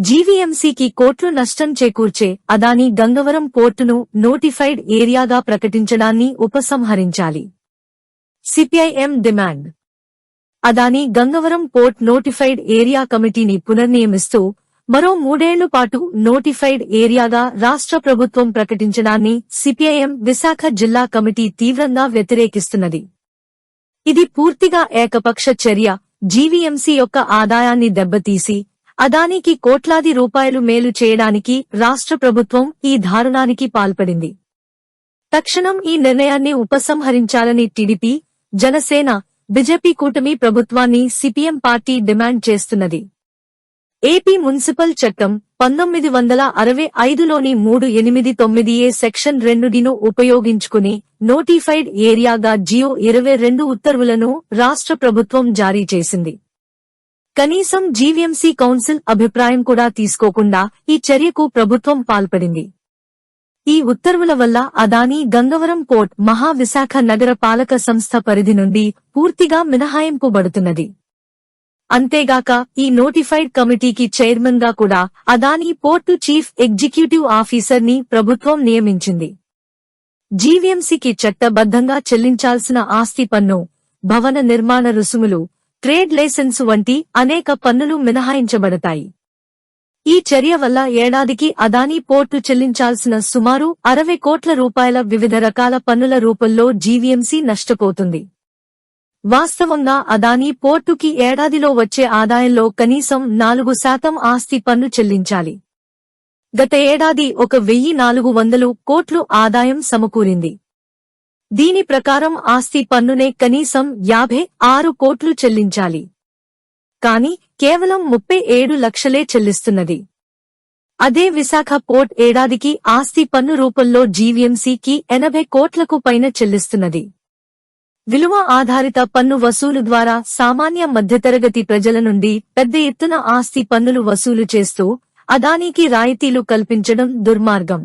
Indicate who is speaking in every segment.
Speaker 1: జీవీఎంసీకి కోట్లు నష్టం చేకూర్చే అదానీ గంగవరం పోర్టును నోటిఫైడ్ ఏరియాగా ప్రకటించడాన్ని ఉపసంహరించాలి. CPIM demand. Adani Gangavaram port notified area కమిటీని పునర్నియమిస్తూ మరో 3 ఏళ్ల పాటు నోటిఫైడ్ ఏరియాగా రాష్ట్ర ప్రభుత్వం ప్రకటించడాన్ని సిపిఐఎం విశాఖ జిల్లా కమిటీ తీవ్రంగా వ్యతిరేకిస్తున్నది. ఇది పూర్తిగా ఏకపక్ష చర్య. జీవీఎంసీ యొక్క ఆదాయాన్ని దెబ్బతీసి అదానీకి కోట్లాది రూపాయలు మేలు చేయడానికి రాష్ట్ర ప్రభుత్వం ఈ దారుణానికి పాల్పడింది. తక్షణం ఈ నిర్ణయాన్ని ఉపసంహరించాలని టీడీపీ, జనసేన, బీజేపీ కూటమి ప్రభుత్వాన్ని సిపిఎం పార్టీ డిమాండ్ చేస్తున్నది. ఏపీ మున్సిపల్ చట్టం 1965లోని 389A సెక్షన్ 2ను ఉపయోగించుకుని నోటిఫైడ్ ఏరియాగా జియో 22 ఉత్తర్వులను రాష్ట్ర ప్రభుత్వం జారీ చేసింది. కనీసం జీవీఎంసీ కౌన్సిల్ అభిప్రాయం కూడా తీసుకోకుండా ఈ చర్యకు ప్రభుత్వం పాల్పడింది. ఈ ఉత్తర్వుల వల్ల అదానీ గంగవరం పోర్ట్ మహావిశాఖ నగర పాలక సంస్థ పరిధి నుండి పూర్తిగా మినహాయింపబడుతున్నది. అంతేగాక ఈ నోటిఫైడ్ కమిటీకి చైర్మన్ గా కూడా Adani port chief executive officer ని ప్రభుత్వం నియమించింది. జీవీఎంసీకి చట్టబద్ధంగా చెల్లించాల్సిన ఆస్తి పన్ను, భవన నిర్మాణ రుసుములు, ట్రేడ్ లైసెన్సు వంటి అనేక పన్నులు మినహాయించబడతాయి. ఈ చర్య వల్ల ఏడాదికి అదానీ పోర్టు చెల్లించాల్సిన సుమారు 60 కోట్ల రూపాయల వివిధ రకాల పన్నుల రూపంలో జీవీఎంసీ నష్టపోతుంది. వాస్తవంగా అదానీ పోర్టుకి ఏడాదిలో వచ్చే ఆదాయంలో కనీసం 4% ఆస్తి పన్ను చెల్లించాలి. గత ఏడాది 1,400 కోట్లు ఆదాయం సమకూరింది. దీని ప్రకారం ఆస్తి పన్నునే కనీసం 56 కోట్లు చెల్లించాలి. కాని కేవలం 37 లక్షలే చెల్లిస్తున్నది. అదే విశాఖ పోర్ట్ ఏడాదికి ఆస్తి పన్ను రూపంలో జీవీఎంసీకి 80 కోట్లకు పైన చెల్లిస్తున్నది. విలువ ఆధారిత పన్ను వసూలు ద్వారా సామాన్య మధ్యతరగతి ప్రజల నుండి పెద్ద ఎత్తున ఆస్తి పన్నులు వసూలు చేస్తూ అదానీకి రాయితీలు కల్పించడం దుర్మార్గం.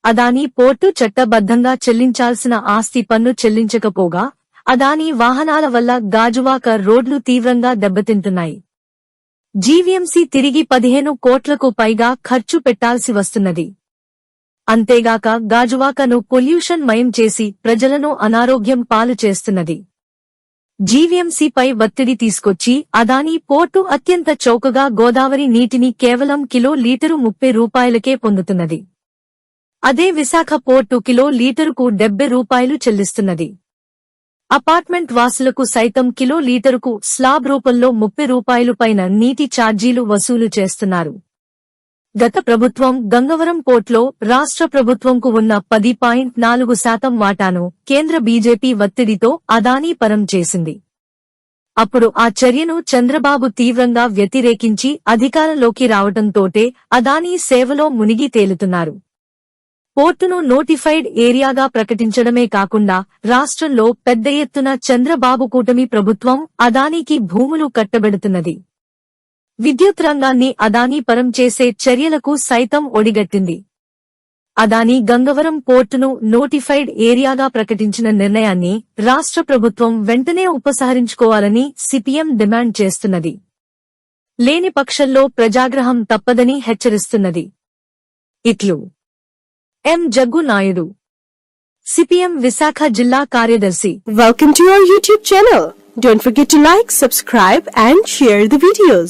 Speaker 1: అదానీ పోర్టు చట్టబద్ధంగా చెల్లించాల్సిన ఆస్తి పన్ను చెల్లించకపోగా అదానీ వాహనాల వల్ల గాజువాక రోడ్లు తీవ్రంగా దెబ్బతింటున్నాయి. జీవీఎంసీ తిరిగి 15 కోట్లకు పైగా ఖర్చు పెట్టాల్సి వస్తున్నది. అంతేగాక గాజువాకను పొల్యూషన్ మయం చేసి ప్రజలను అనారోగ్యం పాలు చేస్తున్నది. జీవీఎంసీపై ఒత్తిడి తీసుకొచ్చి అదానీ పోర్టు అత్యంత చౌకగా గోదావరి నీటిని కేవలం కిలో లీటరు 30 రూపాయలకే పొందుతున్నది. అదే విశాఖ పోర్టు కిలో లీటరుకు 70 రూపాయలు చెల్లిస్తున్నది. అపార్ట్మెంట్ వాసులకు సైతం కిలో లీటరుకు స్లాబ్ రూపంలో 30 రూపాయలు పైన నీటి ఛార్జీలు వసూలు చేస్తున్నారు. గత ప్రభుత్వం గంగవరం పోర్ట్లో రాష్ట్ర ప్రభుత్వంకు ఉన్న 10.4% వాటాను కేంద్ర బీజేపీ ఒత్తిడితో అదానీ పరం చేసింది. అప్పుడు ఆ చర్యను చంద్రబాబు తీవ్రంగా వ్యతిరేకించి అధికారంలోకి రావడంతోటే అదానీ సేవలో మునిగి తేలుతున్నారు. పోర్టును నోటిఫైడ్ ఏరియాగా ప్రకటించడమే కాకుండా రాష్ట్రంలో పెద్ద ఎత్తున చంద్రబాబు కూటమి ప్రభుత్వం అదానీకి భూములు కట్టబెడుతున్నది. విద్యుత్ రంగాన్ని అదానీ పరం చేసే చర్యలకు సైతం ఒడిగట్టింది. అదానీ గంగవరం పోర్టును నోటిఫైడ్ ఏరియాగా ప్రకటించిన నిర్ణయాన్ని రాష్ట్ర ప్రభుత్వం వెంటనే ఉపసంహరించుకోవాలని సిపిఎం డిమాండ్ చేస్తున్నది. లేని పక్షంలో ప్రజాగ్రహం తప్పదని హెచ్చరిస్తున్నది. ఇట్లు ఎం జగ్గు నాయుడు, సిపిఎం విశాఖ జిల్లా కార్యదర్శి.
Speaker 2: Welcome to our YouTube channel. Don't forget to like, subscribe and share the videos.